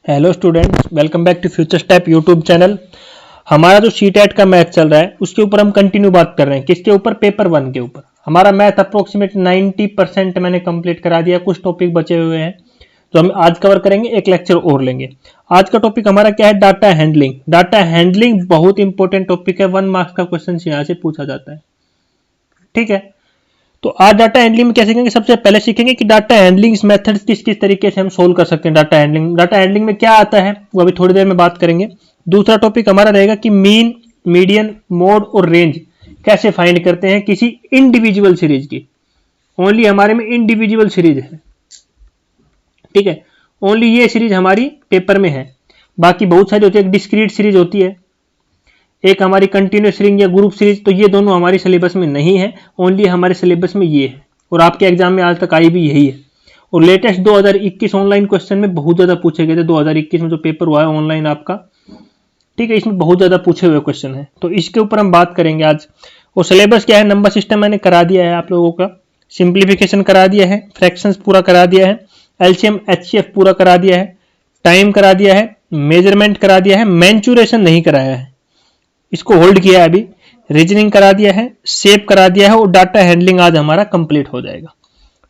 Hello students, welcome back to future step YouTube channel. हमारा जो CTET का math चल रहा है उसके ऊपर हम कंटिन्यू बात कर रहे हैं। किसके ऊपर? पेपर 1 के ऊपर। हमारा मैथ अप्रोक्सीमेट 90% मैंने कंप्लीट करा दिया। कुछ टॉपिक बचे हुए हैं जो हम आज कवर करेंगे, एक लेक्चर और लेंगे। आज का टॉपिक हमारा क्या है? Data handling. डाटा हैंडलिंग बहुत इंपॉर्टेंट टॉपिक है। 1 मार्क्स का क्वेश्चन यहाँ से पूछा जाता है। ठीक है, तो आज डाटा हैंडलिंग में क्या सीखेंगे? सबसे पहले सीखेंगे कि डाटा हैंडलिंग मेथड्स किस किस तरीके से हम सोल्व कर सकते हैं। डाटा हैंडलिंग में क्या आता है वो अभी थोड़ी देर में बात करेंगे। दूसरा टॉपिक हमारा रहेगा कि मीन, मीडियन, मोड और रेंज कैसे फाइंड करते हैं किसी इंडिविजुअल सीरीज की। ओनली हमारे में इंडिविजुअल सीरीज है, ठीक है, ओनली ये सीरीज हमारी पेपर में है। बाकी बहुत सारी होती है, एक डिस्क्रीट सीरीज होती है, एक हमारी कंटिन्यूस रिंग या ग्रुप सीरीज। तो ये दोनों हमारे सिलेबस में नहीं है, ओनली हमारे सिलेबस में ये है और आपके एग्जाम में आज तक आई भी यही है। और लेटेस्ट 2021 ऑनलाइन क्वेश्चन में बहुत ज्यादा पूछे गए थे। 2021 में जो पेपर हुआ है ऑनलाइन आपका, ठीक है, इसमें बहुत ज्यादा पूछे हुए क्वेश्चन है, तो इसके ऊपर हम बात करेंगे आज। और सिलेबस क्या है? नंबर सिस्टम मैंने करा दिया है आप लोगों का, सिंप्लीफिकेशन करा दिया है, फ्रैक्शंस पूरा करा दिया है, एलसीएम एचसीएफ पूरा करा दिया है, टाइम करा दिया है, मेजरमेंट करा दिया है, मैंचुरेशन नहीं कराया है, इसको होल्ड किया है अभी, रीजनिंग करा दिया है, सेव करा दिया है और डाटा हैंडलिंग आज हमारा कंप्लीट हो जाएगा।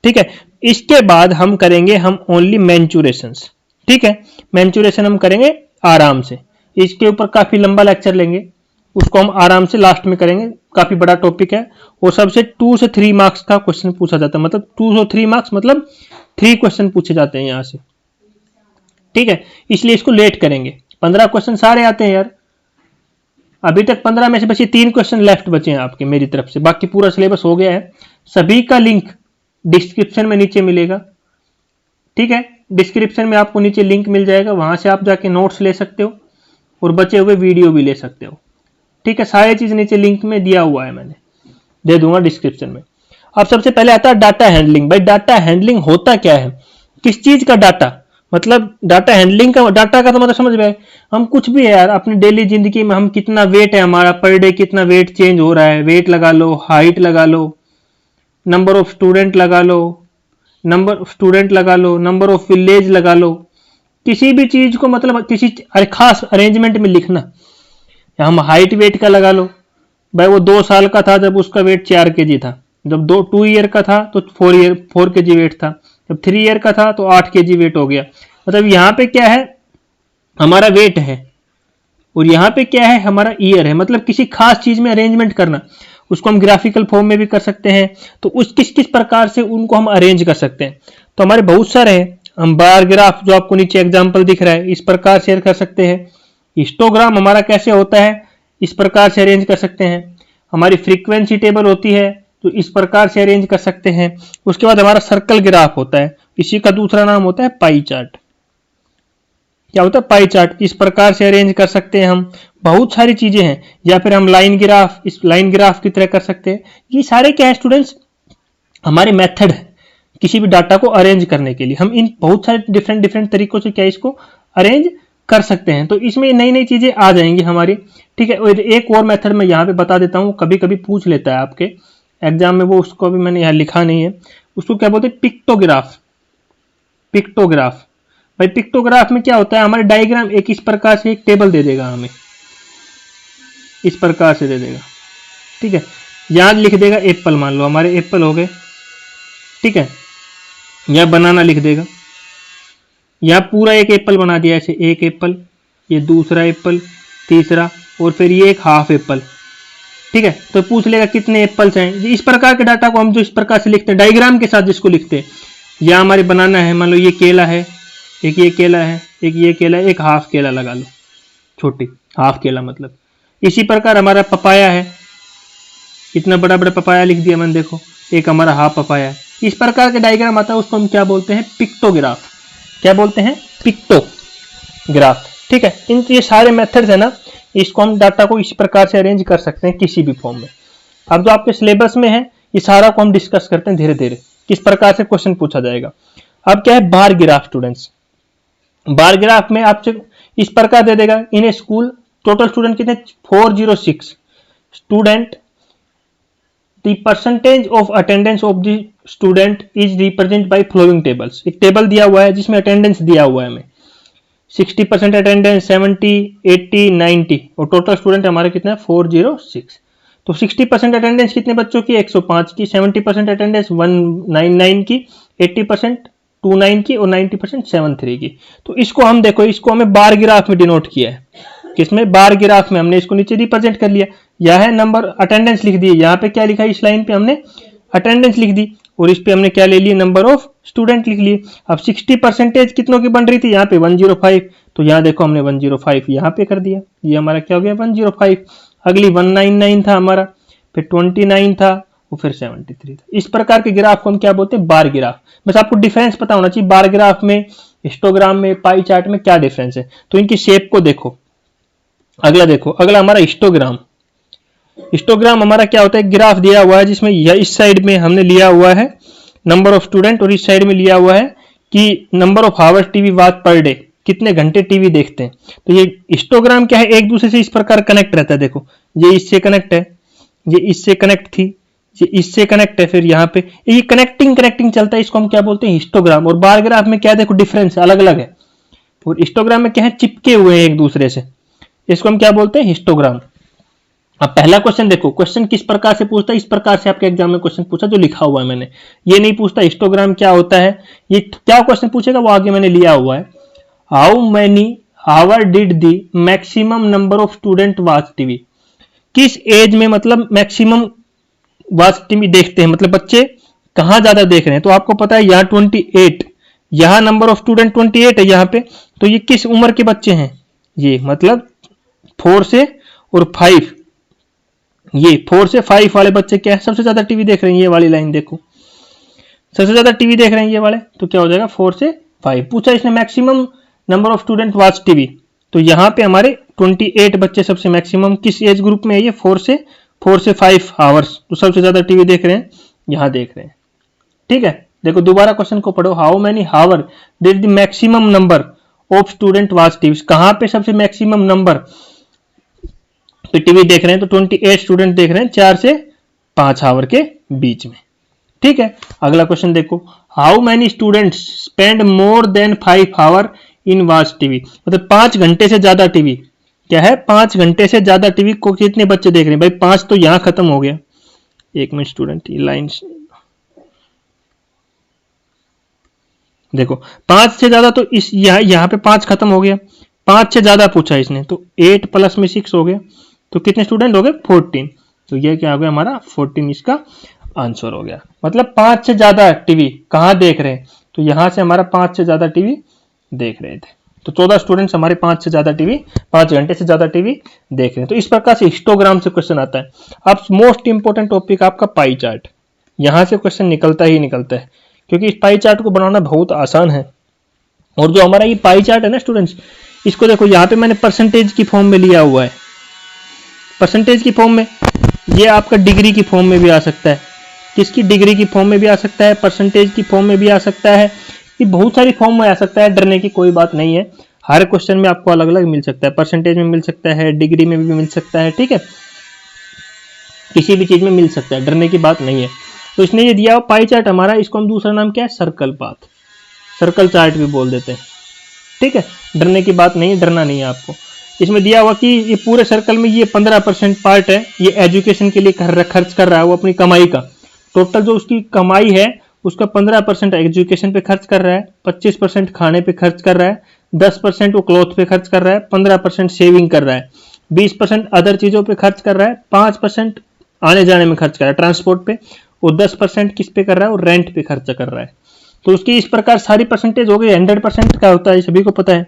ठीक है, इसके बाद हम करेंगे ओनली मैंचुरेशंस। ठीक है, मैंचुरेशन हम करेंगे आराम से। इसके ऊपर काफी लंबा लेक्चर लेंगे, उसको हम आराम से लास्ट में करेंगे। काफी बड़ा टॉपिक है और सबसे 2 से 3 मार्क्स का क्वेश्चन पूछा जाता है। मतलब 2 से 3 मार्क्स मतलब 3 क्वेश्चन पूछे जाते हैं यहां से। ठीक है, इसलिए इसको लेट करेंगे। 15 क्वेश्चन सारे आते हैं यार। अभी तक 15 में से बस ये 3 क्वेश्चन लेफ्ट बचे हैं आपके मेरी तरफ से, बाकी पूरा सिलेबस हो गया है। सभी का लिंक डिस्क्रिप्शन में नीचे मिलेगा। ठीक है, डिस्क्रिप्शन में आपको नीचे लिंक मिल जाएगा, वहां से आप जाके नोट्स ले सकते हो और बचे हुए वीडियो भी ले सकते हो। ठीक है, सारी चीज नीचे लिंक में दिया हुआ है, मैंने दे दूंगा डिस्क्रिप्शन में। अब सबसे पहले आता है डाटा हैंडलिंग। भाई डाटा हैंडलिंग होता क्या है? किस चीज का डाटा? मतलब डाटा हैंडलिंग का, डाटा का तो मतलब समझ में, हम कुछ भी है यार अपनी डेली जिंदगी में, हम कितना वेट है हमारा पर डे, कितना वेट चेंज हो रहा है, वेट लगा लो, हाइट लगा लो, नंबर ऑफ स्टूडेंट लगा लो, नंबर ऑफ विलेज लगा लो, किसी भी चीज को मतलब किसी खास अरेंजमेंट में लिखना। हम हाइट वेट का लगा लो, भाई वो 2 साल का था जब उसका वेट 4 kg था, जब 2 ईयर का था तो 4 kg वेट था, जब 3 ईयर का था तो 8 kg वेट हो गया। मतलब यहाँ पे क्या है? हमारा वेट है और यहाँ पे क्या है? हमारा ईयर है। मतलब किसी खास चीज में अरेंजमेंट करना, उसको हम ग्राफिकल फॉर्म में भी कर सकते हैं। तो उस किस किस प्रकार से उनको हम अरेंज कर सकते हैं, तो हमारे बहुत सारे हैं। हम बार ग्राफ, जो आपको नीचे एग्जाम्पल दिख रहा है, इस प्रकार शेयर कर सकते हैं। हिस्टोग्राम हमारा कैसे होता है, इस प्रकार से अरेंज कर सकते हैं। हमारी फ्रीक्वेंसी टेबल होती है तो इस प्रकार से अरेंज कर सकते हैं। उसके बाद हमारा सर्कल ग्राफ होता है, इसी का दूसरा नाम होता है पाई चार्ट। क्या होता है? Pie chart. इस प्रकार से अरेंज कर सकते हैं हम। बहुत सारी चीजें हैं। या फिर हम लाइन ग्राफ, इस लाइन ग्राफ की तरह कर सकते हैं। ये सारे क्या है स्टूडेंट्स? हमारे मेथड है किसी भी डाटा को अरेंज करने के लिए। हम इन बहुत सारे डिफरेंट तरीकों से क्या इसको अरेंज कर सकते हैं। तो इसमें नई नई चीजें आ जाएंगी हमारी। ठीक है, और एक और मेथड मैं यहाँ पे बता देता हूँ, कभी कभी पूछ लेता है आपके एग्जाम में, वो उसको अभी मैंने यहाँ लिखा नहीं है। उसको क्या बोलते हैं? पिक्टोग्राफ। पिक्टोग्राफ, भाई पिक्टोग्राफ में क्या होता है? हमारे डायग्राम एक इस प्रकार से एक टेबल दे देगा, हमें इस प्रकार से दे देगा। ठीक है, यहां लिख देगा एप्पल, मान लो हमारे एप्पल हो गए। ठीक है, यहां बनाना लिख देगा। यहां पूरा एक एप्पल बना दिया, ऐसे एक एप्पल, ये दूसरा एप्पल, तीसरा, और फिर ये एक हाफ एप्पल। ठीक है, तो पूछ लेगा कितने एप्पल्स हैं। इस प्रकार के डाटा को हम जो इस प्रकार से लिखते हैं डायग्राम के साथ, जिसको लिखते हैं, यहां हमारे बनाना है, मान लो ये केला है, एक ये केला है, एक ये केला है, एक हाफ केला लगा लो, छोटी हाफ केला मतलब। इसी प्रकार हमारा पपाया है, इतना बड़ा बड़ा पपाया लिख दिया मैंने, देखो एक हमारा हाफ पपाया है। इस प्रकार के डायग्राम आता है, उसको हम क्या बोलते हैं? पिक्टोग्राफ। क्या बोलते हैं? पिक्टोग्राफ। ठीक है, इन ये सारे मेथड्स है ना, इसको हम डाटा को इस प्रकार से अरेंज कर सकते हैं किसी भी फॉर्म में। अब जो आपके सिलेबस में है, ये सारा को हम डिस्कस करते हैं धीरे धीरे, किस प्रकार से क्वेश्चन पूछा जाएगा। अब क्या है? Bar graph students. Bar graph में आपसे इस प्रकार दे देगा, इन ए स्कूल टोटल स्टूडेंट कितने? 406 student, the percentage of attendance of the student is represent by following tables. एक टेबल दिया हुआ है जिसमें अटेंडेंस दिया हुआ है हमें। 60% अटेंडेंस, 70, 80, 90 और टोटल स्टूडेंट हमारे कितना है 406। तो 60% अटेंडेंस कितने बच्चों की 105 की, 70% अटेंडेंस 199 की, 80% 29 की और 90% 73 की। तो इसको हम देखो, इसको हमें बार ग्राफ में डिनोट किया है, किसमें बार ग्राफ में। हमने इसको नीचे रिप्रेजेंट कर लिया, यह है नंबर अटेंडेंस लिख दी, यहाँ पे क्या लिखा है इस लाइन पे हमने अटेंडेंस लिख दी और इस पे हमने क्या ले लिया नंबर ऑफ स्टूडेंट लिख लिए। अब 60% कितनों की बन रही थी यहाँ पे 105, तो यहाँ देखो हमने 105 यहाँ पे कर दिया, ये हमारा क्या हो गया 105। अगली 199 था हमारा, फिर 29 था और फिर 73 था। इस प्रकार के ग्राफ को हम क्या बोलते हैं बार ग्राफ। बस आपको डिफरेंस पता होना चाहिए बार ग्राफ में, हिस्टोग्राम में, पाई चार्ट में क्या डिफरेंस है। तो इनकी शेप को देखो। अगला देखो, अगला हमारा हिस्टोग्राम। हिस्टोग्राम हमारा क्या होता है, ग्राफ दिया हुआ है जिसमें इस साइड में हमने लिया हुआ है नंबर ऑफ स्टूडेंट और इस साइड में लिया हुआ है कि number of hours TV watch per day, कितने घंटे टीवी देखते हैं। तो ये हिस्टोग्राम क्या है, एक दूसरे से इस प्रकार कनेक्ट रहता है। देखो ये इससे कनेक्ट है, ये इससे कनेक्ट थी, ये इससे कनेक्ट है, फिर यहाँ पे ये कनेक्टिंग चलता है, इसको हम क्या बोलते हैं हिस्टोग्राम। और बार ग्राफ में क्या है, देखो डिफरेंस अलग अलग है, और हिस्टोग्राम में क्या है चिपके हुए हैं एक दूसरे से, इसको हम क्या बोलते हैं हिस्टोग्राम। अब पहला क्वेश्चन देखो, क्वेश्चन किस प्रकार से पूछता है, इस प्रकार से आपके एग्जाम में क्वेश्चन पूछा जो लिखा हुआ है मैंने, ये नहीं पूछता हिस्टोग्राम क्या होता है, ये क्या क्वेश्चन पूछेगा वो आगे मैंने लिया हुआ है। How many hour did the maximum number of student watch TV, किस एज में मतलब मैक्सिमम वॉच टीवी देखते हैं, मतलब बच्चे कहां ज्यादा देख रहे हैं। तो आपको पता है यहाँ 28, यहाँ नंबर ऑफ स्टूडेंट 28 है यहाँ पे, तो ये किस उम्र के बच्चे हैं, ये मतलब 4 से और 5, ये 4 से 5 वाले बच्चे क्या है सबसे ज्यादा टीवी देख रहे हैं। ये वाली लाइन देखो, सबसे ज्यादा टीवी देख रहे हैं ये वाले, तो क्या हो जाएगा 4 से 5। पूछा इसने maximum number of student watch TV, तो यहाँ पे हमारे 28 बच्चे सबसे मैक्सिमम किस एज ग्रुप में है, ये 4 से 5 आवर्स, तो सबसे ज्यादा टीवी देख रहे हैं, यहाँ देख रहे हैं। ठीक है, देखो दोबारा क्वेश्चन को पढ़ो। How many hour did the maximum number of student watch TV, कहां पे सबसे मैक्सिमम नंबर पे टीवी देख रहे हैं, तो 28 स्टूडेंट देख रहे हैं 4 से 5 आवर के बीच में। ठीक है, अगला क्वेश्चन देखो। How many students spend more than 5 hour in watch TV, मतलब 5 घंटे से ज्यादा टीवी, क्या है 5 घंटे से ज्यादा टीवी को कितने बच्चे देख रहे हैं। भाई 5 तो यहां खत्म हो गया, एक मिनट स्टूडेंट ये लाइन देखो, 5 से ज्यादा तो इस यहाँ पे 5 खत्म हो गया, 5 से ज्यादा पूछा इसने, तो 8 प्लस में 6 हो गया, तो कितने स्टूडेंट हो गए 14। तो ये क्या हो गया हमारा 14 इसका आंसर हो गया। मतलब 5 से ज्यादा टीवी कहां देख रहे हैं, तो यहां से हमारा 5 से ज्यादा टीवी देख रहे थे, तो 14 स्टूडेंट्स हमारे 5 से ज्यादा टीवी, 5 घंटे से ज्यादा टीवी देख रहे हैं। तो इस प्रकार से हिस्टोग्राम से क्वेश्चन आता है। अब मोस्ट इंपोर्टेंट टॉपिक आपका पाई चार्ट, यहां से क्वेश्चन निकलता ही निकलता है, क्योंकि इस पाई चार्ट को बनाना बहुत आसान है। और जो हमारा ये पाई चार्ट है ना स्टूडेंट्स, इसको देखो यहाँ पे मैंने परसेंटेज की फॉर्म में लिया हुआ है, परसेंटेज की फॉर्म में, ये आपका डिग्री की फॉर्म में भी आ सकता है, किसकी डिग्री की फॉर्म में भी आ सकता है, परसेंटेज की फॉर्म में भी आ सकता है, ये बहुत सारी फॉर्म में आ सकता है। डरने की कोई बात नहीं है, हर क्वेश्चन में आपको अलग अलग मिल सकता है, परसेंटेज में मिल सकता है, डिग्री में भी मिल सकता है। ठीक है, किसी भी चीज में मिल सकता है, डरने की बात नहीं है। तो इसने ये दिया पाई चार्ट हमारा, इसको हम दूसरा नाम क्या है सर्कल पाथ, सर्कल चार्ट भी बोल देते हैं। ठीक है, डरने की बात नहीं है, डरना नहीं है आपको। इसमें दिया हुआ कि ये पूरे सर्कल में ये 15% पार्ट है, ये एजुकेशन के लिए खर्च कर रहा है वो अपनी कमाई का, टोटल जो उसकी कमाई है उसका 15% एजुकेशन पे खर्च कर रहा है, 25% खाने पे खर्च कर रहा है, 10% वो क्लॉथ पे खर्च कर रहा है, 15% सेविंग कर रहा है, 20% अदर चीजों पे खर्च कर रहा है, 5% आने जाने में खर्च कर रहा है ट्रांसपोर्ट पे, और 10% किस पे कर रहा है, वो रेंट पे खर्चा कर रहा है। तो उसकी इस प्रकार सारी परसेंटेज हो गई। 100% का होता है, सभी को पता है,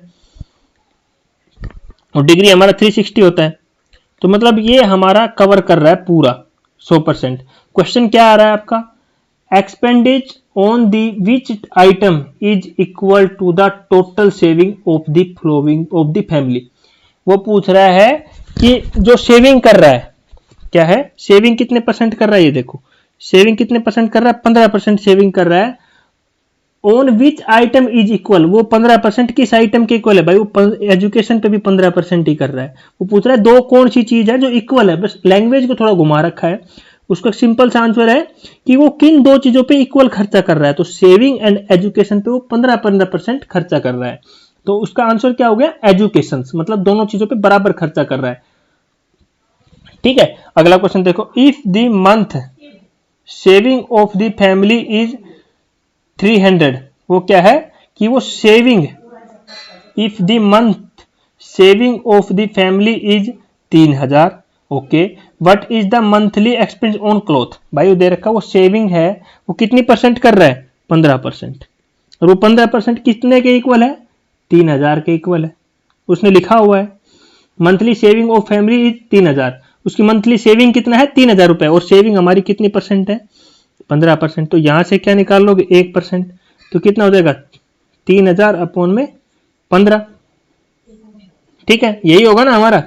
और डिग्री हमारा 360 होता है। तो मतलब ये हमारा कवर कर रहा है पूरा 100%। क्वेश्चन क्या आ रहा है आपका, expenditure on the which item is equal to the total saving of the flowing of the family. वो पूछ रहा है कि जो सेविंग कर रहा है, क्या है सेविंग कितने परसेंट कर रहा है, ये देखो सेविंग कितने परसेंट कर रहा है, 15% सेविंग कर रहा है। On which item is equal, वो 15% किस आइटम के इक्वल है, भाई वो एजुकेशन पे भी 15% ही कर रहा है। वो पूछ रहा है दो कौन सी चीज है जो इक्वल है, बस लैंग्वेज को थोड़ा घुमा रखा है। उसका सिंपल सा आंसर है कि वो किन दो चीजों पे इक्वल खर्चा कर रहा है, तो सेविंग एंड एजुकेशन पे वो 15% खर्चा कर रहा है। तो उसका आंसर क्या हो गया, एजुकेशन, मतलब दोनों चीजों पे बराबर खर्चा कर रहा है। ठीक है, अगला क्वेश्चन देखो, if the month saving of the family is 300, वो क्या है कि वो saving, if the month saving of the family is 3000, okay, what is the monthly expense on cloth, भाई वो दे रखा वो सेविंग है, वो कितनी परसेंट कर रहा है, 15%, और वो 15% कितने के इक्वल है, 3000 के इक्वल है, उसने लिखा हुआ है monthly saving of family is 3000, उसकी मंथली सेविंग कितना है, 3000 रुपए, और सेविंग हमारी कितनी परसेंट है, 15%, तो यहां से क्या निकाल लोगे, 1%, तो कितना हो जाएगा, 3000 अपॉन में 15, ठीक है, यही होगा ना हमारा।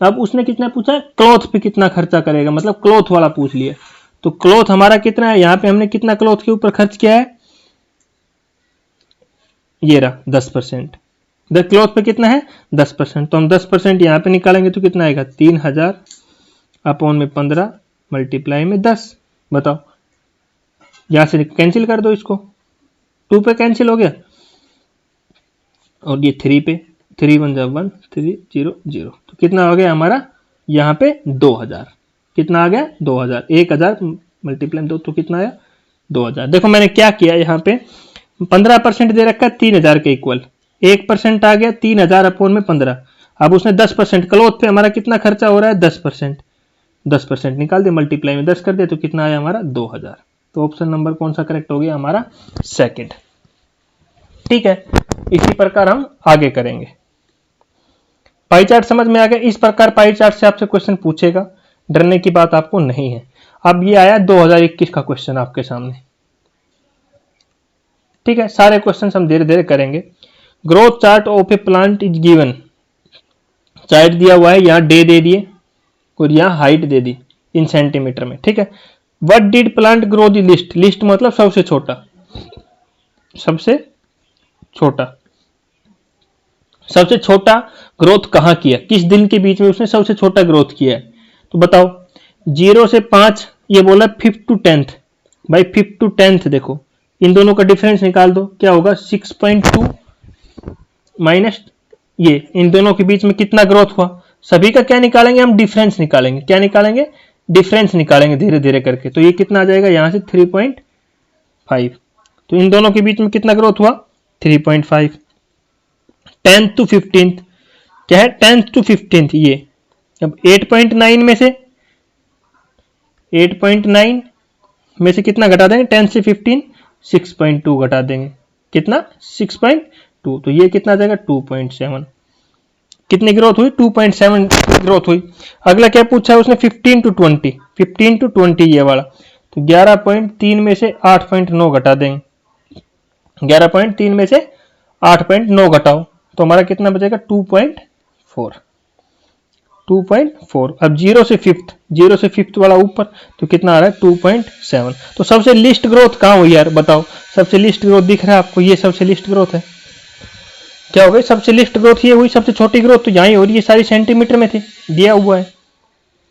अब उसने कितना पूछा, क्लॉथ पे कितना खर्चा करेगा, मतलब क्लॉथ वाला पूछ लिया, तो क्लॉथ हमारा कितना है, यहां पे हमने कितना क्लॉथ के ऊपर खर्च किया है, ये रहा 10%, द क्लॉथ पे कितना है 10%, तो हम 10% यहां पे निकालेंगे तो कितना आएगा, 3000 अपॉन में 15 मल्टीप्लाई में 10, बताओ, यहां से कैंसिल कर दो इसको, 2 पे कैंसिल हो गया, और ये 3 पे, 3 1 1 3 0 0, तो कितना हो गया हमारा यहाँ पे 2000, कितना आ गया 2000, 1000 मल्टीप्लाई 2 तो कितना आया 2000। देखो मैंने क्या किया, यहाँ पे 15% दे रखा है 3000 के इक्वल, 1% आ गया 3000 अपॉन में 15, अब उसने 10%, क्लॉथ पे हमारा कितना खर्चा हो रहा है 10%, 10% निकाल दे, मल्टीप्लाई में 10 कर दे, तो कितना आया हमारा 2000, तो ऑप्शन नंबर कौन सा करेक्ट हो गया हमारा, सेकंड। ठीक है, इसी प्रकार हम आगे करेंगे। पाई चार्ट समझ में आ गया, इस प्रकार पाई चार्ट से आपसे क्वेश्चन पूछेगा, डरने की बात आपको नहीं है। अब ये आया 2021 का क्वेश्चन आपके सामने, ठीक है, सारे क्वेश्चन हम धीरे धीरे करेंगे। Growth chart of A plant is given, chart दिया हुआ है, यहाँ डे दे दिए और यहाँ हाइट दे दी इन सेंटीमीटर में, ठीक है। What did plant grow the list, list मतलब सबसे छोटा, सबसे छोटा, सबसे छोटा ग्रोथ कहां किया, किस दिन के बीच में उसने सबसे छोटा ग्रोथ किया है, तो बताओ 0 से 5, ये बोला 5th to 10th, भाई 5th to 10th देखो, इन दोनों का डिफरेंस निकाल दो, क्या होगा 6.2 माइनस ये, इन दोनों के बीच में कितना ग्रोथ हुआ, सभी का क्या निकालेंगे हम, डिफरेंस निकालेंगे, क्या निकालेंगे, डिफरेंस निकालेंगे धीरे धीरे करके, तो ये कितना आ जाएगा यहां से 3.5, तो इन दोनों के बीच में कितना ग्रोथ हुआ 3.5। 10th to 15th क्या है, 10th to 15th ये, अब 8.9 में से 8.9 में से कितना घटा देंगे, 10 से 15 6.2 घटा देंगे, कितना 6.2, तो ये कितना आ जाएगा 2.7, कितनी ग्रोथ हुई 2.7 ग्रोथ हुई। अगला क्या पूछा है उसने 15 to 20, 15 to 20 ये वाला, तो 11.3 में से 8.9 घटा देंगे, 11.3 में से 8.9 घटाओ, तो हमारा कितना बचेगा 2.4, 2.4। अब 0 से 5th, 0 से 5th वाला ऊपर, तो कितना आ रहा है 2.7। तो सबसे लिस्ट ग्रोथ कहाँ हुई यार बताओ, सबसे लिस्ट ग्रोथ दिख रहा है आपको, ये सबसे लिस्ट ग्रोथ है, क्या हो गई सबसे लिस्ट ग्रोथ ये हुई, सबसे छोटी ग्रोथ तो यहीं हो रही है, सारी सेंटीमीटर में थी, दिया हुआ है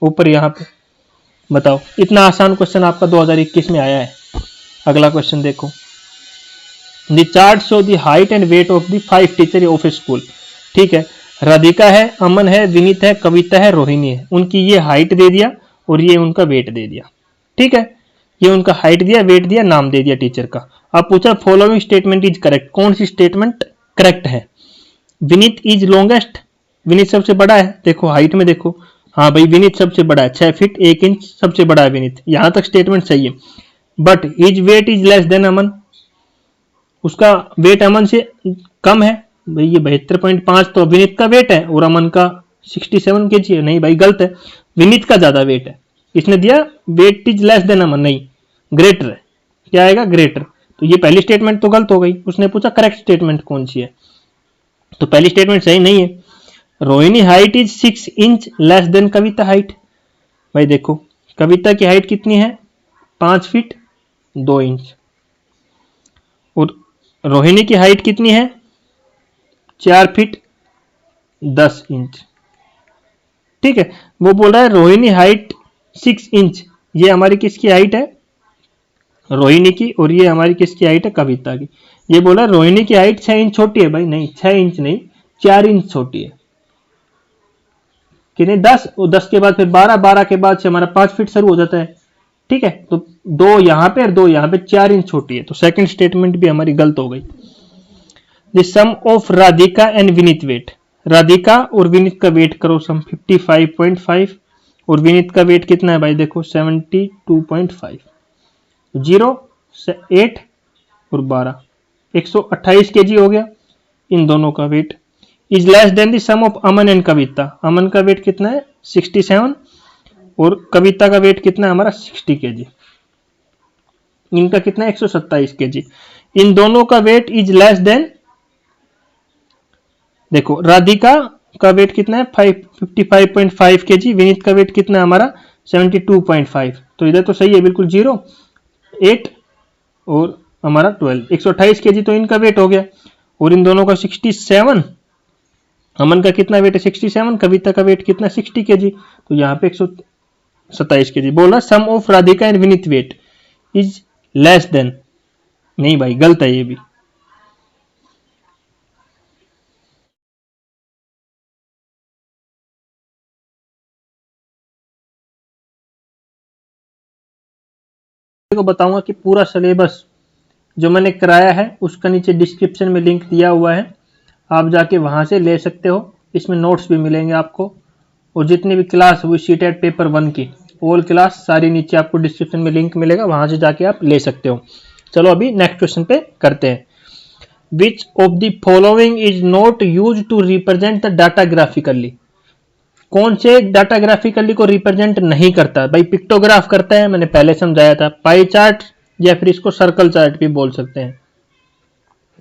ऊपर यहाँ पे, बताओ। इतना आसान क्वेश्चन आपका 2021 में आया है। अगला क्वेश्चन देखो, the chart show the height and weight of the 5 teacher of A school, ठीक है, राधिका है, अमन है, विनीत है, कविता है, रोहिणी है, उनकी ये हाइट दे दिया और ये उनका वेट दे दिया, ठीक है, ये उनका हाइट दिया, वेट दिया, नाम दे दिया टीचर का। अब पूछा फॉलोइंग स्टेटमेंट इज करेक्ट, कौन सी स्टेटमेंट करेक्ट है, विनीत इज लॉन्गेस्ट, विनीत सबसे बड़ा है, देखो हाइट में देखो, हाँ भाई विनीत सबसे बड़ा है, 6 फीट 1 इंच सबसे बड़ा है विनीत, यहां तक स्टेटमेंट सही है। But his weight is less than Aman, उसका वेट अमन से कम है, भाई ये 72.5 तो विनीत का वेट है और अमन का 67 kg है, नहीं भाई गलत है, विनीत का ज्यादा वेट है, इसने दिया वेट इज लेस देन अमन, नहीं ग्रेटर है, क्या आएगा ग्रेटर, तो ये पहली स्टेटमेंट तो गलत हो गई। उसने पूछा करेक्ट स्टेटमेंट कौन सी है, तो पहली स्टेटमेंट सही नहीं है, Rohini height is 6 inch less than Kavita height, भाई देखो कविता की हाइट कितनी है 5 फीट 2 इंच और रोहिणी की हाइट कितनी है 4 फीट 10 इंच, ठीक है। वो बोल रहा है रोहिणी हाइट 6 इंच, ये हमारी किसकी हाइट है रोहिणी की, और ये हमारी किसकी हाइट है कविता की। ये बोला रोहिणी की हाइट 6 इंच छोटी है, भाई नहीं 6 इंच नहीं 4 इंच छोटी है कि नहीं। 10 और 10 के बाद फिर 12, 12 के बाद से हमारा 5 फीट शुरू हो जाता है, ठीक है। तो 2 यहां पे और 2 यहां पे, 4 इंच छोटी है, तो सेकंड स्टेटमेंट भी हमारी गलत हो गई। The sum of Radhika and Vineet weight, Radhika और विनीत का वेट करो सम 55.5 और विनीत का वेट कितना है भाई देखो 72.5, 0 8 और 12 128 केजी हो गया इन दोनों का weight. Is less than the sum of Aman and Kavita, Aman का वेट कितना है 67 और कविता का वेट कितना है हमारा 60 केजी, इनका कितना है 127 केजी। इन दोनों का वेट इज लेस देन, देखो राधिका का वेट कितना है 55.5 केजी, विनीत का वेट कितना है हमारा 72.5, तो इधर तो सही है बिल्कुल 0 8 और हमारा 12 128 केजी तो इनका वेट हो गया। और इन दोनों का 67, अमन का कितना वेट है 67, कविता का वेट कितना 60 केजी, तो यहाँ पे 127 केजी। बोला sum of Radhika and Vineet weight is less than, नहीं भाई गलत है ये भी। को बताऊंगा कि पूरा सिलेबस जो मैंने कराया है उसका नीचे डिस्क्रिप्शन में लिंक दिया हुआ है, आप जाके वहां से ले सकते हो। इसमें नोट्स भी मिलेंगे आपको, और जितनी भी क्लास हुई सीटेट पेपर 1 की ऑल क्लास सारी नीचे आपको डिस्क्रिप्शन में लिंक मिलेगा, वहां से जाके आप ले सकते हो। चलो अभी नेक्स्ट क्वेश्चन पे करते हैं। Which of the following is not use to represent the data graphically, कौन से डाटा ग्राफिकली को रिप्रेजेंट नहीं करता, भाई पिक्टोग्राफ करता है, मैंने पहले समझाया था, पाई चार्ट या फिर इसको सर्कल चार्ट भी बोल सकते हैं,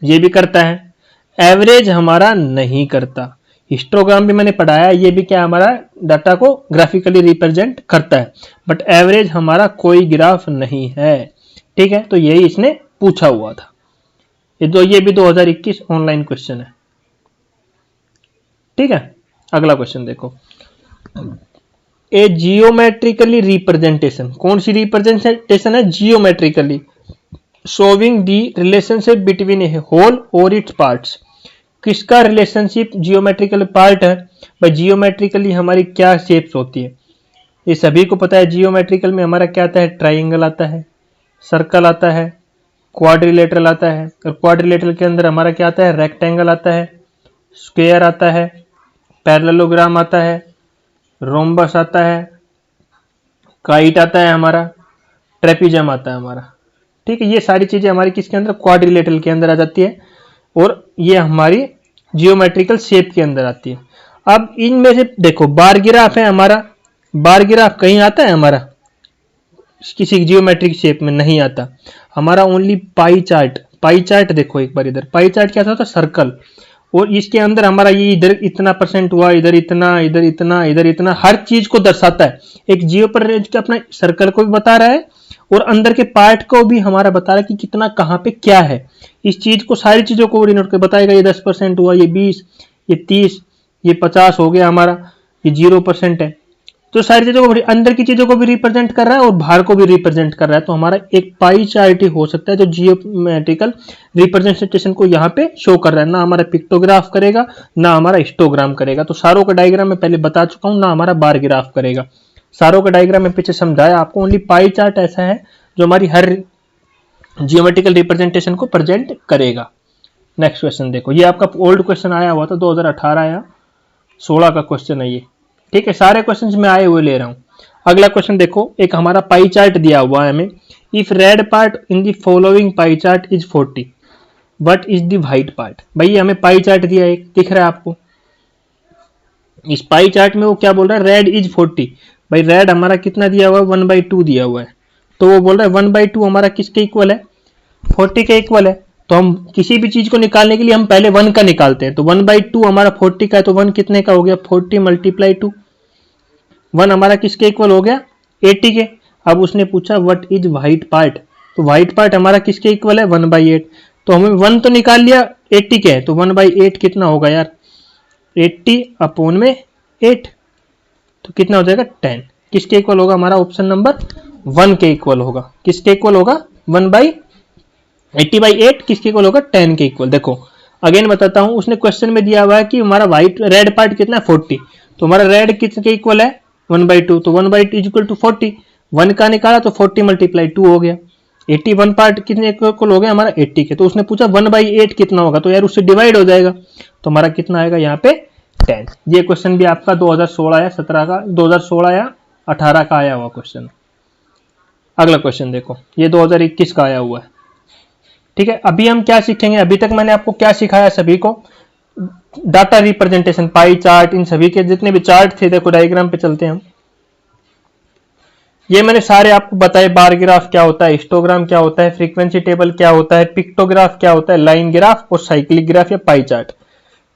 ये भी करता है। एवरेज हमारा नहीं करता, हिस्टोग्राम भी मैंने पढ़ाया, ये भी क्या हमारा डाटा को ग्राफिकली रिप्रेजेंट करता है, बट एवरेज हमारा कोई ग्राफ नहीं है, ठीक है। तो यही इसने पूछा हुआ था, ये भी 2021 ऑनलाइन क्वेश्चन है, ठीक है। अगला क्वेश्चन देखो, ए जियोमेट्रिकली रिप्रेजेंटेशन, कौन सी रिप्रेजेंटेशन है जियोमेट्रिकली, शोविंग दी रिलेशनशिप बिटवीन ए होल और इट्स पार्ट्स, किसका रिलेशनशिप जियोमेट्रिकल पार्ट है, भाई जियोमेट्रिकली हमारी क्या शेप्स होती है, ये सभी को पता है। जियोमेट्रिकल में हमारा क्या आता है, ट्राइंगल आता है, सर्कल आता है, क्वाड्रिलेटरल आता है, और क्वाड्रिलेटरल के अंदर हमारा क्या आता है, रेक्टेंगल आता है, स्क्वायर आता है, पैरेललोग्राम आता है, रोम्बस आता है, काइट आता है हमारा, ट्रेपिजम आता है हमारा, ठीक है। ये सारी चीजें हमारी किसके अंदर, क्वाड्रिलेटरल के अंदर आ जाती है, और ये हमारी जियोमेट्रिकल शेप के अंदर आती है। अब इनमें से देखो बार ग्राफ है हमारा, बार ग्राफ कहीं आता है हमारा, किसी जियोमेट्रिक शेप में नहीं आता हमारा, only pie chart. Pie chart देखो एक बार, इधर पाई चार्ट क्या था, सर्कल, और इसके अंदर हमारा ये इधर इतना परसेंट हुआ, इधर इतना, इधर इतना, इधर इतना, हर चीज को दर्शाता है। एक जियो पर अपना सर्कल को भी बता रहा है और अंदर के पार्ट को भी हमारा बता रहा है कि कितना कहाँ पे क्या है, इस चीज को सारी चीजों को डिनोट कर बताएगा। ये 10% हुआ, ये 20, ये 30, ये 50 हो गया हमारा, ये 0% है, तो सारी चीजों को अंदर की चीजों को भी रिप्रेजेंट कर रहा है और बाहर को भी रिप्रेजेंट कर रहा है। तो हमारा एक पाई चार्ट ही हो सकता है जो जियोमेट्रिकल रिप्रेजेंटेशन को यहाँ पे शो कर रहा है, ना हमारा पिक्टोग्राफ करेगा ना हमारा हिस्टोग्राम करेगा। तो सारों का डायग्राम मैं पहले बता चुका हूं, ना हमारा बार ग्राफ करेगा, सारों का डायग्राम मैं पीछे समझाया आपको। ओनली पाई चार्ट ऐसा है जो हमारी हर जियोमेट्रिकल रिप्रेजेंटेशन को प्रेजेंट करेगा। नेक्स्ट क्वेश्चन देखो, ये आपका ओल्ड क्वेश्चन आया हुआ था 2018 या 16 का क्वेश्चन है ये, ठीक है। सारे क्वेश्चन में आए हुए ले रहा हूं। अगला क्वेश्चन देखो, एक हमारा पाई चार्ट दिया हुआ है हमें, if red part in the following pie chart is 40 what is the white part. भाई ये हमें पाई चार्ट दिया है, दिख रहा है आपको, इस पाई चार्ट में वो क्या बोल रहा है, रेड इज 40। भाई रेड हमारा कितना दिया हुआ है, 1/2 दिया हुआ है, तो वो बोल रहा है 1/2 हमारा किसके इक्वल है, 40 के इक्वल है। तो हम किसी भी चीज को निकालने के लिए हम पहले 1 का निकालते हैं, तो 1/2 हमारा 40 का है, तो 1 कितने का हो गया, 40 × 2, 1 हमारा किसके इक्वल हो गया, 80 के। अब उसने पूछा व्हाट इज व्हाइट पार्ट, तो व्हाइट पार्ट हमारा किसके इक्वल है, 1/8। तो हमें 1 तो निकाल लिया, 80 के है, तो 1/8 कितना होगा यार, 80/8, तो कितना हो जाएगा 10। किसके इक्वल होगा, हमारा ऑप्शन नंबर 1 के इक्वल होगा। किसके इक्वल होगा, 1/10 80/8 किसके इक्वल होगा, 10 के इक्वल। देखो अगेन बताता हूं, उसने क्वेश्चन में दिया हुआ है कि हमारा व्हाइट रेड पार्ट कितना है 40, तो हमारा रेड किसके इक्वल है 1/2, तो 1/2 इज इक्वल टू 40, 1 का निकाला तो 40 मल्टीप्लाई 2 हो गया। 81 पार्ट कितने इक्वल हो गया हमारा 80 के, तो उसने पूछा 1/8 कितना होगा, तो यार उससे डिवाइड हो जाएगा, तो हमारा कितना आएगा यहाँ पे 10। ये क्वेश्चन भी आपका 2016 या 17 का, 2016 या 18 का आया हुआ क्वेश्चन। अगला क्वेश्चन देखो, ये 2021 का आया हुआ है। ठीक है, अभी हम क्या सीखेंगे, अभी तक मैंने आपको क्या सिखाया सभी को, डाटा रिप्रेजेंटेशन, पाई चार्ट, इन सभी के जितने भी चार्ट थे, देखो डायग्राम पे चलते हैं हम। ये मैंने सारे आपको बताए, बार ग्राफ क्या होता है, हिस्टोग्राम क्या होता है, फ्रीक्वेंसी टेबल क्या होता है, पिक्टोग्राफ क्या होता है, लाइन ग्राफ और साइक्लिक ग्राफ या पाई चार्ट,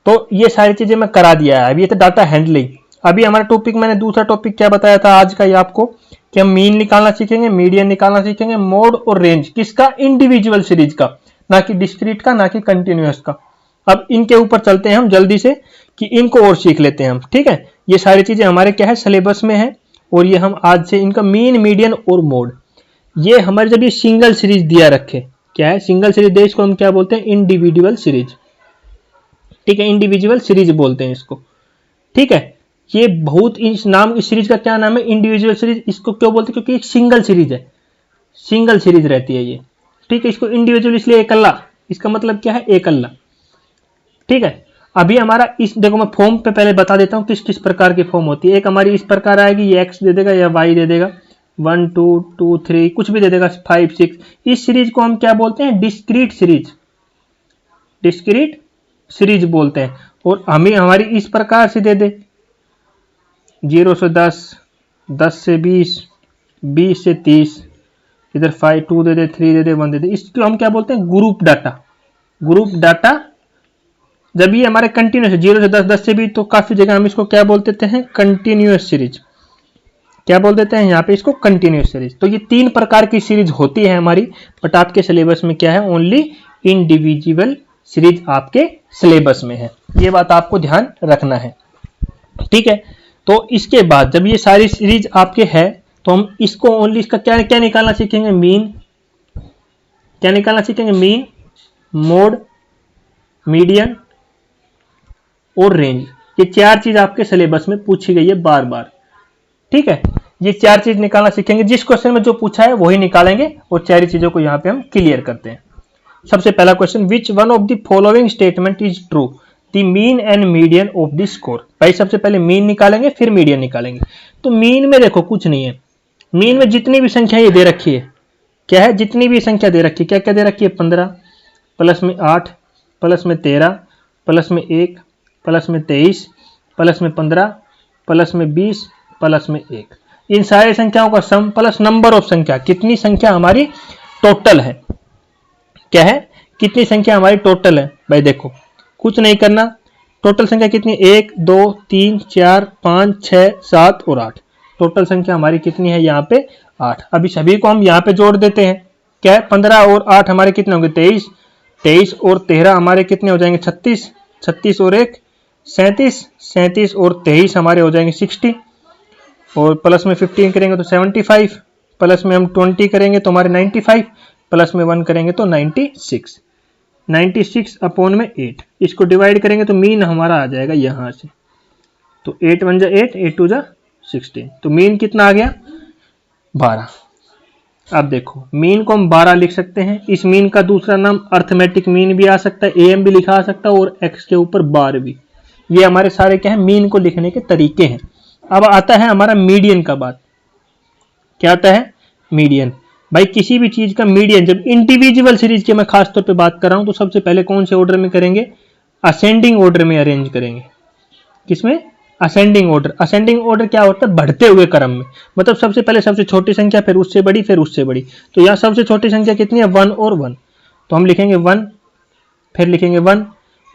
तो ये सारी चीजें मैं करा दिया है। अभी ये तो डाटा हैंडलिंग। अभी हमारा टॉपिक, मैंने दूसरा टॉपिक क्या बताया था आज का ये आपको, कि हम मीन निकालना सीखेंगे, मीडियन निकालना सीखेंगे, मोड और रेंज किसका, इंडिविजुअल सीरीज का, ना कि डिस्क्रीट का, ना कि कंटिन्यूअस का। अब इनके ऊपर चलते हैं हम जल्दी से, कि इनको और सीख लेते हैं हम। ठीक है, ये सारी चीजें हमारे क्या है सिलेबस में है, और ये हम आज से इनका मीन, मीडियन और मोड, ये हमारे जब ये सिंगल सीरीज दिया रखे, क्या है सिंगल सीरीज दे, इसको हम क्या बोलते हैं, इंडिविजुअल सीरीज। ठीक है, इंडिविजुअल सीरीज बोलते हैं इसको। ठीक है, ये बहुत इस नाम, इस सीरीज का क्या नाम है, इंडिविजुअल सीरीज। इसको क्यों बोलते हैं, क्योंकि एक सिंगल सीरीज है, सिंगल सीरीज रहती है ये। ठीक है, इसको इंडिविजुअल इसलिए एकल्ला, इसका मतलब क्या है एकल्ला। ठीक है, अभी हमारा इस, देखो मैं फॉर्म पे पहले बता देता हूं किस किस प्रकार की फॉर्म होती है। एक हमारी इस प्रकार आएगी, ये एक्स दे देगा या वाई दे देगा, 1 2 2 3 कुछ भी दे देगा, 5 6। इस सीरीज को हम क्या बोलते हैं, डिस्क्रीट सीरीज, डिस्क्रीट सीरीज बोलते हैं। और हमें हमारी इस प्रकार से दे दे, 0 से 10, 10 से 20, 20 से 30, इधर 5 2 दे दे, 3 दे दे, 1 दे दे, इसको हम क्या बोलते हैं, ग्रुप डाटा। ग्रुप डाटा जब ये हमारे कंटिन्यूस है, 0 से 10, 10 से भी, तो काफी जगह हम इसको क्या बोल देते हैं, कंटिन्यूअस सीरीज। क्या बोल देते हैं यहाँ पे इसको, कंटिन्यूअस सीरीज। तो ये 3 प्रकार की सीरीज होती है हमारी, बट आपके सिलेबस में क्या है, ओनली इंडिविजुअल सीरीज आपके सिलेबस में है, ये बात आपको ध्यान रखना है। ठीक है, तो इसके बाद जब ये सारी सीरीज आपके है, तो हम इसको ओनली, इसका क्या क्या निकालना सीखेंगे, मीन, क्या निकालना सीखेंगे, मीन, मोड, मीडियन और रेंज। ये 4 चीज आपके सिलेबस में पूछी गई है बार बार। ठीक है, ये 4 चीज निकालना सीखेंगे, जिस क्वेश्चन में जो पूछा है वही निकालेंगे, और 4 चीजों को यहाँ पे हम क्लियर करते हैं। सबसे पहला question, which one of the following statement is true, the mean and median of the score. भाई सबसे पहले मीन निकालेंगे, फिर मीडियन निकालेंगे। तो मीन में देखो कुछ नहीं है, मीन में जितनी भी संख्या ये दे रखी है, क्या है, जितनी भी संख्या दे रखी है, क्या क्या दे रखी है, 15 प्लस में 8 प्लस में 13 प्लस में 1 प्लस में 23 प्लस में 15 प्लस में 20 प्लस में 1, इन सारी संख्याओं का सम प्लस नंबर ऑफ संख्या, कितनी संख्या हमारी टोटल है, क्या है, कितनी संख्या हमारी टोटल है। भाई देखो कुछ नहीं करना, टोटल संख्या कितनी, 1 2 3 4 5 6 7 और 8, टोटल संख्या हमारी कितनी है यहाँ पे 8। अभी सभी को हम यहाँ पे जोड़ देते हैं, क्या है, 15 और 8 हमारे कितने होंगे 23, 23 और 13 हमारे कितने हो जाएंगे 36, 36 और 1 37, 37 और 23 हमारे हो जाएंगे 60, और प्लस में 15 करेंगे तो 75, प्लस में हम 20 करेंगे तो हमारे 95, प्लस में 1 करेंगे तो 96, 96 अपॉन में 8, इसको डिवाइड करेंगे तो मीन हमारा आ जाएगा यहाँ से, तो 8 1 जा 8, 8 2 जा 16, तो मीन कितना आ गया 12। अब देखो मीन को हम 12 लिख सकते हैं, इस मीन का दूसरा नाम अर्थमेटिक मीन भी आ सकता है, एम भी लिखा आ सकता है, और एक्स के ऊपर बार भी। ये हमारे सारे क्या है, मीन को लिखने के तरीके हैं। अब आता है हमारा मीडियन का बात, क्या आता है मीडियन। भाई किसी भी चीज का मीडियन, जब इंडिविजुअल सीरीज की मैं खास तौर पे बात कर रहा हूं, तो सबसे पहले कौन से ऑर्डर में करेंगे, असेंडिंग ऑर्डर में अरेंज करेंगे। किसमें, असेंडिंग ऑर्डर। असेंडिंग ऑर्डर क्या होता है, बढ़ते हुए क्रम में, मतलब सबसे पहले सबसे छोटी संख्या, फिर उससे बड़ी, फिर उससे बड़ी। तो यहाँ सबसे छोटी संख्या कितनी है 1 और 1, तो हम लिखेंगे 1, फिर लिखेंगे 1,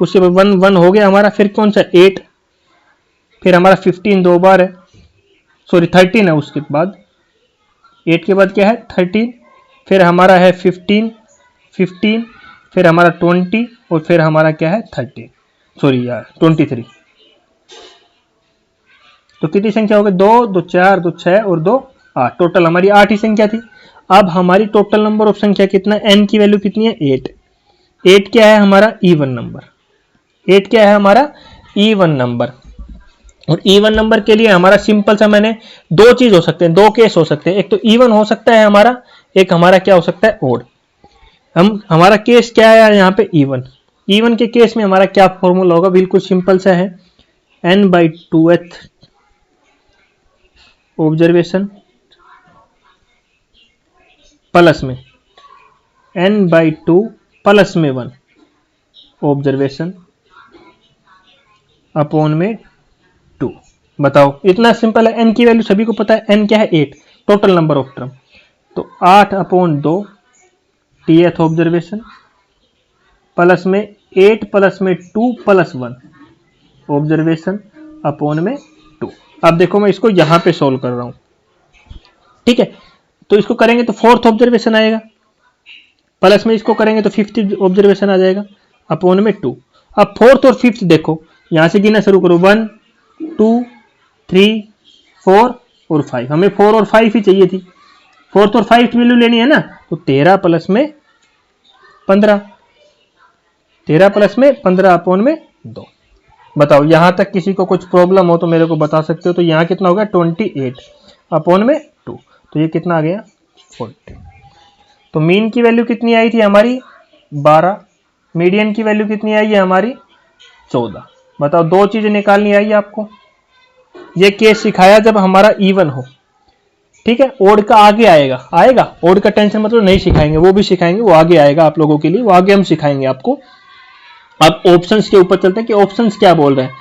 उससे 1 1 हो गया हमारा, फिर कौन सा 8, फिर हमारा 15 दो बार है, सॉरी 13 है, उसके बाद 8 के बाद क्या है 13, फिर हमारा है 15, 15 फिर हमारा 20, और फिर हमारा क्या है 30, सॉरी यार 23। तो कितनी संख्या हो गई, 2 2 4 2 6 और 2 8, टोटल हमारी 8 ही संख्या थी। अब हमारी टोटल नंबर ऑफ संख्या कितना, n की वैल्यू कितनी है 8। 8 क्या है हमारा इवन नंबर, 8 क्या है हमारा इवन नंबर। और इवन नंबर के लिए हमारा सिंपल सा मैंने दो चीज हो सकते हैं, दो केस हो सकते हैं, एक तो इवन हो सकता है हमारा, एक हमारा क्या हो सकता है ओड। हमारा केस क्या है यहाँ पे इवन। इवन के केस में हमारा क्या फॉर्मूला होगा, बिल्कुल सिंपल सा है, n/2th ऑब्जर्वेशन प्लस में n/2 प्लस में 1 ऑब्जर्वेशन अपॉन में 2। बताओ इतना सिंपल है। n की वैल्यू सभी को पता है, n क्या है 8, टोटल नंबर ऑफ टर्म, तो 8/2 tth ऑब्जर्वेशन प्लस में 8 प्लस में 2 प्लस 1 ऑब्जर्वेशन अपॉन में 2। अब देखो मैं इसको यहां पे सोल्व कर रहा हूं, ठीक है, तो इसको करेंगे तो 4th ऑब्जर्वेशन आएगा, प्लस में इसको करेंगे तो 5th ऑब्जर्वेशन आ जाएगा अपॉन में 2। अब 4th और 5th देखो यहां से गिनना शुरू करो, 1 2 3 4 और 5, हमें 4 और 5 ही चाहिए थी, 4th और 5th वैल्यू लेनी है ना, तो 13 प्लस में 15, 13 प्लस में 15 अपॉन में 2। बताओ यहां तक किसी को कुछ प्रॉब्लम हो तो मेरे को बता सकते हो। तो यहां कितना होगा 28 अपॉन में 2, तो ये कितना आ गया 40। तो मीन की वैल्यू कितनी आई थी हमारी 12, मीडियन की वैल्यू कितनी आई है हमारी 14। बताओ दो चीजें निकालनी आई आपको, ये केस सिखाया जब हमारा इवन हो, ठीक है। ओड का आगे आएगा ओड का टेंशन मतलब नहीं सिखाएंगे, वो भी सिखाएंगे, वो आगे आएगा आप लोगों के लिए, वो आगे हम सिखाएंगे आपको। अब ऑप्शंस के ऊपर चलते हैं कि ऑप्शंस क्या बोल रहे हैं।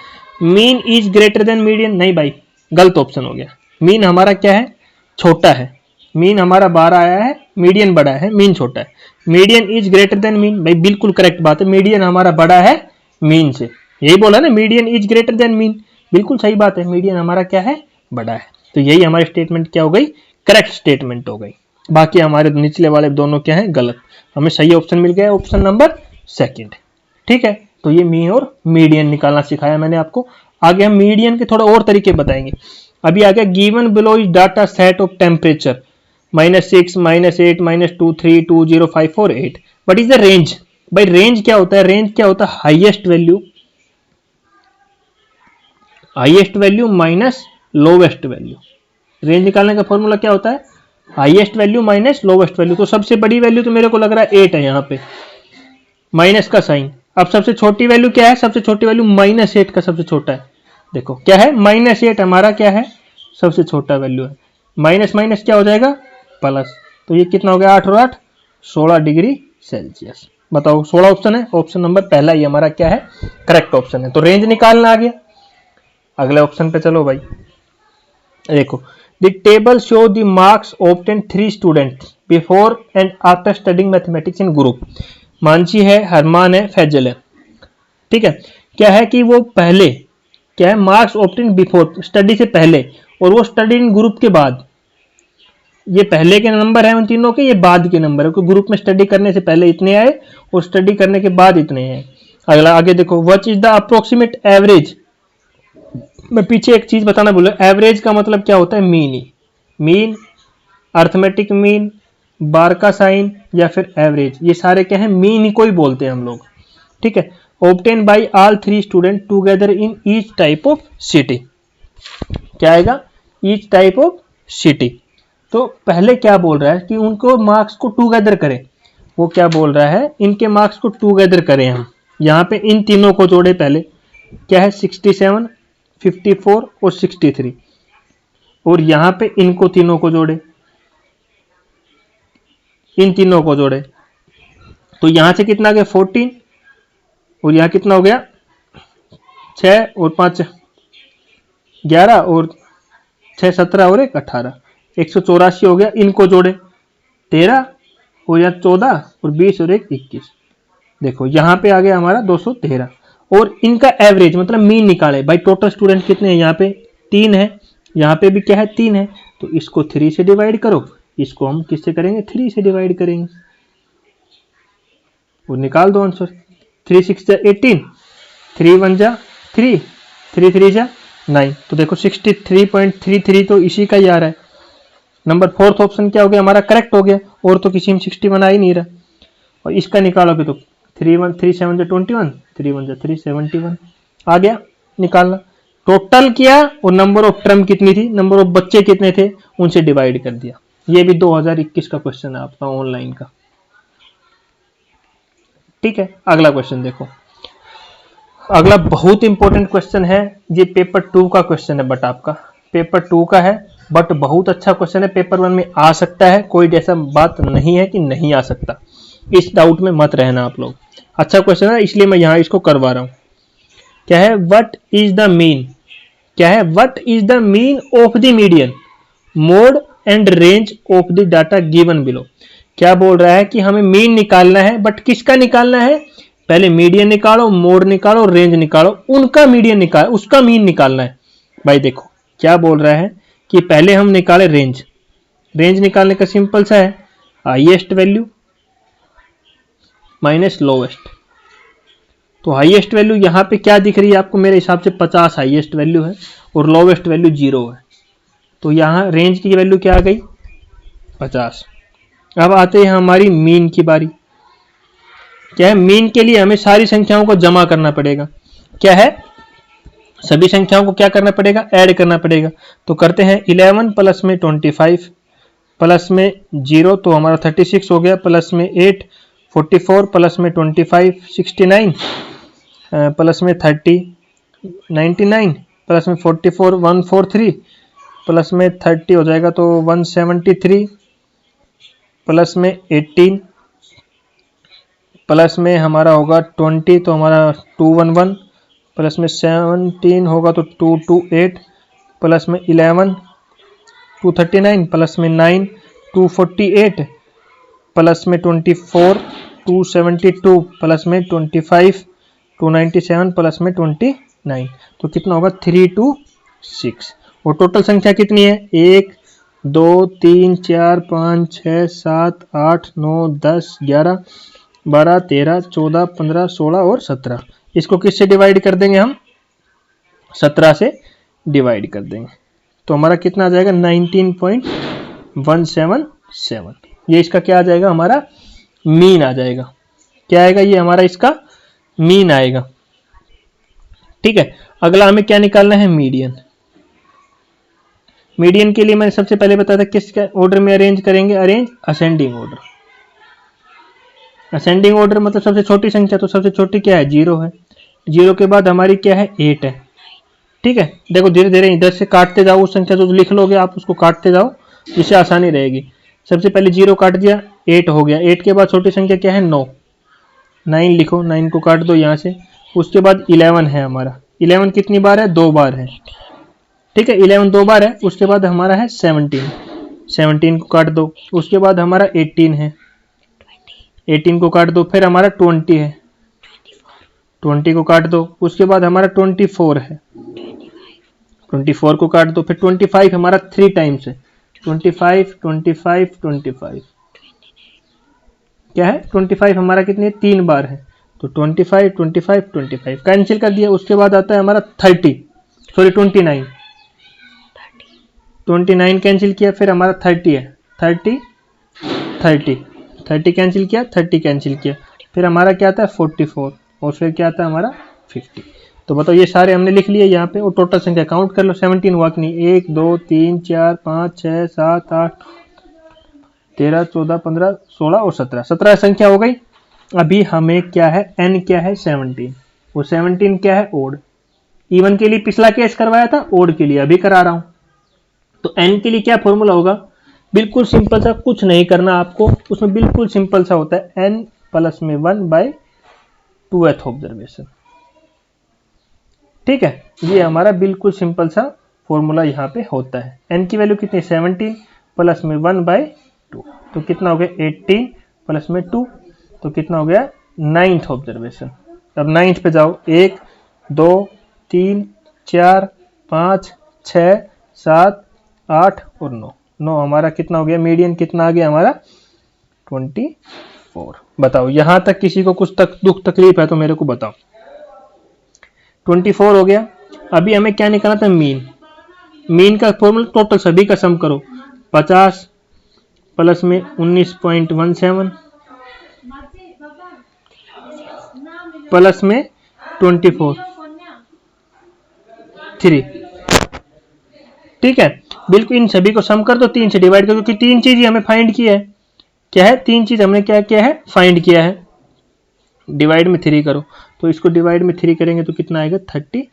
Mean is greater than median, नहीं भाई गलत ऑप्शन हो गया। मीन हमारा क्या है छोटा है, मीन हमारा 12 आया है, मीडियन बड़ा है, मीन छोटा है। Median is greater than mean, भाई बिल्कुल करेक्ट बात है, मीडियन हमारा बड़ा है मीन से, यही बोला ना, median is greater than mean, बिल्कुल सही बात है, मीडियन हमारा क्या है बड़ा है। तो यही हमारी स्टेटमेंट क्या हो गई, करेक्ट स्टेटमेंट हो गई। बाकी हमारे निचले वाले दोनों क्या है गलत, हमें सही ऑप्शन मिल गया ऑप्शन नंबर 2, ठीक है। तो ये मीन और मीडियन निकालना सिखाया मैंने आपको। आगे हम मीडियन के थोड़ा और तरीके बताएंगे। अभी आ गया given below is data set of temperature -6 -8 -2 3 2 0 5 4 8, what is the range. भाई रेंज क्या होता है, रेंज क्या होता है highest value minus lowest value. Range निकालने का फॉर्मूला क्या होता है highest value minus lowest value. तो सबसे बड़ी वैल्यू तो मेरे को लग रहा है 8 है यहाँ पे, माइनस का साइन। अब सबसे छोटी वैल्यू क्या है, सबसे छोटी वैल्यू -8 का सबसे छोटा है, देखो क्या है -8 हमारा क्या है सबसे छोटा वैल्यू है, माइनस माइनस क्या हो जाएगा प्लस, तो ये कितना हो गया 8 और 8 16 डिग्री सेल्सियस। बताओ 16 ऑप्शन है, ऑप्शन नंबर पहला ही हमारा क्या है करेक्ट ऑप्शन है। तो रेंज निकालना आ गया। अगले ऑप्शन पे चलो भाई, देखो the table show the marks obtain 3 students before and after studying mathematics in group. Mansi है, हरमान है, फैजल है, ठीक है। क्या है कि वो पहले क्या है मार्क्स ऑब्टेन बिफोर स्टडी से पहले, और वो स्टडी इन ग्रुप के बाद। ये पहले के नंबर है उन तीनों के, ये बाद के नंबर है, ग्रुप में स्टडी करने से पहले इतने आए और स्टडी करने के बाद इतने हैं। अगला आगे देखो what is the approximate average. मैं पीछे एक चीज बताना भूला, एवरेज का मतलब क्या होता है मीन ही, मीन अर्थमेटिक मीन बार का साइन या फिर एवरेज, ये सारे क्या है मीन ही को ही बोलते हैं हम लोग, ठीक है। Obtain bye all 3 student together in each type of city, क्या आएगा ईच टाइप ऑफ सिटी। तो पहले क्या बोल रहा है कि उनको मार्क्स को टुगेदर करें, वो क्या बोल रहा है इनके मार्क्स को टुगेदर करें हम। यहाँ पे इन तीनों को जोड़े, पहले क्या है 67 54 और 63, और यहाँ पे इनको तीनों को जोड़े, इन तीनों को जोड़े, तो यहां से कितना आ गया 14, और यहां कितना हो गया 6 और 5 11 और 6 17 और 1 18, 184 हो गया। इनको जोड़े 13 और यहाँ 14 और 20 और 1 21, देखो यहाँ पे आ गया हमारा 213। और इनका एवरेज मतलब मीन निकाले, भाई टोटल स्टूडेंट कितने हैं, यहाँ पे 3 है, यहाँ पे भी क्या है 3 है, तो इसको 3 से डिवाइड करो, इसको हम किससे करेंगे 3 से डिवाइड करेंगे और निकाल दो आंसर। 3 6 जा 18, 3 1 जा 3, 3 3 जा 9, तो देखो 63.33 तो इसी का ही आ रहा है, नंबर फोर्थ ऑप्शन क्या हो गया हमारा, करेक्ट हो गया, और तो किसी में 61 आ ही नहीं रहा। और इसका निकालोगे तो 3 7 21, 3 1 371 आ गया निकालना। टोटल किया और नंबर ऑफ टर्म कितनी थी, नंबर ऑफ बच्चे कितने थे, उनसे डिवाइड कर दिया। ये भी 2021 का क्वेश्चन है आपका ऑनलाइन का। ठीक है, अगला क्वेश्चन देखो। अगला बहुत इंपॉर्टेंट क्वेश्चन है, ये पेपर 2 का क्वेश्चन है, बट आपका पेपर 2 का है, बट बहुत अच्छा क्वेश्चन है, पेपर 1 में आ सकता है, कोई ऐसा बात नहीं है कि नहीं आ सकता, इस डाउट में मत रहना आप लोग। अच्छा क्वेश्चन है इसलिए मैं यहां इसको करवा रहा हूं। क्या है, व्हाट इज द मीन, क्या है, what is the mean of the median mode and range of the data given below. क्या बोल रहा है कि हमें मीन निकालना है, बट किसका निकालना है, पहले मीडियन निकालो, मोड निकालो, रेंज निकालो, उनका मीडियन निकाल, उसका मीन निकालना है। भाई देखो क्या बोल रहा है कि पहले हम निकाले रेंज। रेंज निकालने का सिंपल सा है, हाईएस्ट वैल्यू माइनस लोवेस्ट। तो हाईएस्ट वैल्यू यहां पे क्या दिख रही है आपको, मेरे हिसाब से 50 हाईएस्ट वैल्यू है और लोवेस्ट वैल्यू 0 है। तो यहां रेंज की वैल्यू क्या आ गई, 50। अब आते हैं हमारी मीन की बारी। क्या है, मीन के लिए हमें सारी संख्याओं को जमा करना पड़ेगा। क्या है, सभी संख्याओं को क्या करना पड़ेगा, ऐड करना पड़ेगा। तो करते हैं 11 प्लस में 25 प्लस में 0 तो हमारा 36 हो गया, प्लस में 8 44 प्लस में 25 69 प्लस में 30 99 प्लस में 44 143 प्लस में 30 हो जाएगा तो 173 प्लस में 18 प्लस में हमारा होगा 20 तो हमारा 211 प्लस में 17 होगा तो 228 प्लस में 11 239 प्लस में 9 248 प्लस में 24 272 प्लस में 25 297 प्लस में 29 तो कितना होगा 326। और टोटल संख्या कितनी है, 1 2 3 4 5 6 7 8 9 10 11 12 13 14 15 16 और 17। इसको किससे डिवाइड कर देंगे हम, 17 से डिवाइड कर देंगे तो हमारा कितना आ जाएगा 19.177। ये इसका क्या आ जाएगा, हमारा मीन आ जाएगा। क्या आएगा, ये हमारा इसका मीन आएगा। ठीक है, अगला हमें क्या निकालना है, मीडियन। मीडियन के लिए मैंने सबसे पहले बताया था किस ऑर्डर में अरेंज करेंगे, arrange ascending order. Ascending order मतलब सबसे छोटी संख्या, तो सबसे छोटी क्या है, 0 है। 0 के बाद हमारी क्या है, 8 है। ठीक है, देखो धीरे धीरे इधर से काटते जाओ, उस संख्या जो लिख लोगे आप उसको काटते जाओ, इससे आसानी रहेगी। सबसे पहले 0 काट दिया, 8 हो गया। 8 के बाद छोटी संख्या क्या है, 9 9 लिखो, 9 को काट दो यहाँ से। उसके बाद 11 है हमारा, 11 कितनी बार है, 2 बार है। ठीक है, 11 2 बार है। उसके बाद हमारा है 17, 17 को काट दो। उसके बाद हमारा 18 है, 18 को काट दो। फिर हमारा 20 है, 20 को काट दो। उसके बाद हमारा 24 है, 24 को काट दो। फिर 25 हमारा 3 टाइम्स है, 25 25 25 क्या है, 25 हमारा कितनी है, 3 बार है। तो 25 25 25 कैंसिल कर दिया। उसके बाद आता है हमारा 29 29 कैंसिल किया। फिर हमारा 30 है, 30 30 30 कैंसिल किया, 30 कैंसिल किया। फिर हमारा क्या आता है 44 और फिर क्या आता है हमारा 50। तो बताओ ये सारे हमने लिख लिए यहाँ पे। और टोटल संख्या काउंट कर लो, 17 हुआ कि नहीं, 1 2 3 4 5 6 7 8 13 14 15 16 और 17, 17 संख्या हो गई। अभी हमें क्या है, n क्या है 17, वो 17 क्या है, ओड। इवन के लिए पिछला केस करवाया था, ओड के लिए अभी करा रहा हूं। तो n के लिए क्या फॉर्मूला होगा, बिल्कुल सिंपल सा, कुछ नहीं करना आपको उसमें, बिल्कुल सिंपल सा होता है n प्लस में 1/2th ऑब्जर्वेशन। ठीक है, ये हमारा बिल्कुल सिंपल सा फॉर्मूला यहाँ पे होता है। n की वैल्यू कितनी, 17 प्लस में 1/2 तो कितना हो गया 18 प्लस में 2 तो कितना हो गया 9th ऑब्जर्वेशन। अब 9th पे जाओ, 1 2 3 4 5 6 7 8 और 9 9 हमारा कितना हो गया, मीडियन कितना आ गया हमारा 24। बताओ यहां तक किसी को कुछ दुख तकलीफ है तो मेरे को बताओ। 24 हो गया। अभी हमें क्या निकालना था, मीन। मीन का फॉर्मूला टोटल सभी का सम करो, 50 प्लस में 19.17 प्लस में 24 3। ठीक है, बिल्कुल इन सभी को सम कर दो, 3 से डिवाइड कर दो, क्योंकि 3 चीज हमें फाइंड किया है। क्या है? 3 चीज हमने क्या किया है? फाइंड किया है। डिवाइड में 3 करो, तो इसको डिवाइड में 3 करेंगे तो कितना आएगा? 31।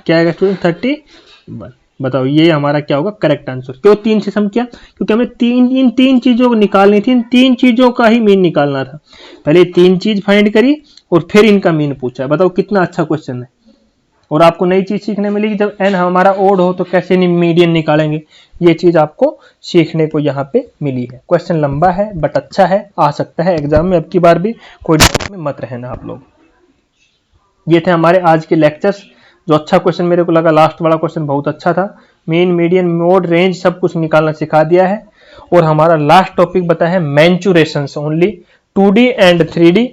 क्या आएगा स्टूडेंट? 31। बताओ ये हमारा क्या होगा? Correct answer. क्यों 3 से सम किया? क्योंकि हमें इन तीन चीजों को निकालनी थी, इन 3 चीजों का ही मीन निकालना था। पहले 3 चीज फाइंड करी और फिर इनका मीन पूछा। बताओ कितना अच्छा क्वेश्चन है। और आपको नई चीज सीखने मिलेगी, जब n हमारा ओड हो तो कैसे मीडियन निकालेंगे, ये चीज आपको सीखने को यहाँ पे मिली है। क्वेश्चन लंबा है बट अच्छा है, आ सकता है एग्जाम में, अब की बार भी कोई डाउट में मत रहना आप लोग। ये थे हमारे आज के लेक्चर्स। जो अच्छा क्वेश्चन मेरे को लगा, लास्ट वाला क्वेश्चन बहुत अच्छा था। मीन, मीडियन, मोड, रेंज सब कुछ निकालना सिखा दिया है। और हमारा लास्ट टॉपिक बताया है मैंचुरेशंस, ओनली 2D एंड 3D,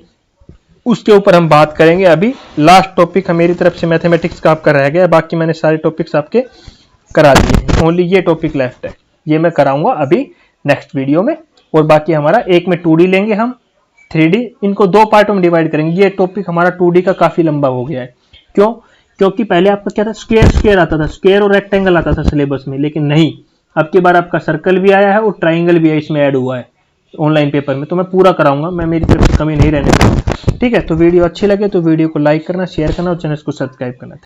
उसके ऊपर हम बात करेंगे। अभी लास्ट टॉपिक मेरी तरफ से मैथमेटिक्स का आपका रह गया, बाकी मैंने सारे टॉपिक्स आपके करा दिए हैं, ओनली ये टॉपिक लेफ्ट है, ये मैं कराऊंगा अभी नेक्स्ट वीडियो में। और बाकी हमारा एक में 2D लेंगे हम, 3D, इनको 2 पार्टों में डिवाइड करेंगे। ये टॉपिक हमारा 2D का काफी लंबा हो गया है। क्यों? क्योंकि पहले आपका क्या था? स्क्वायर आता था, स्क्वायर और रेक्टेंगल आता था सिलेबस में, लेकिन नहीं, अब की बार आपका सर्कल भी आया है और ट्राइंगल भी इसमें ऐड हुआ है ऑनलाइन पेपर में। तो मैं पूरा कराऊंगा, मैं मेरी तरफ से कमी नहीं रहने दूंगा। ठीक है, तो वीडियो अच्छी लगे तो वीडियो को लाइक करना, शेयर करना और चैनल को सब्सक्राइब करना।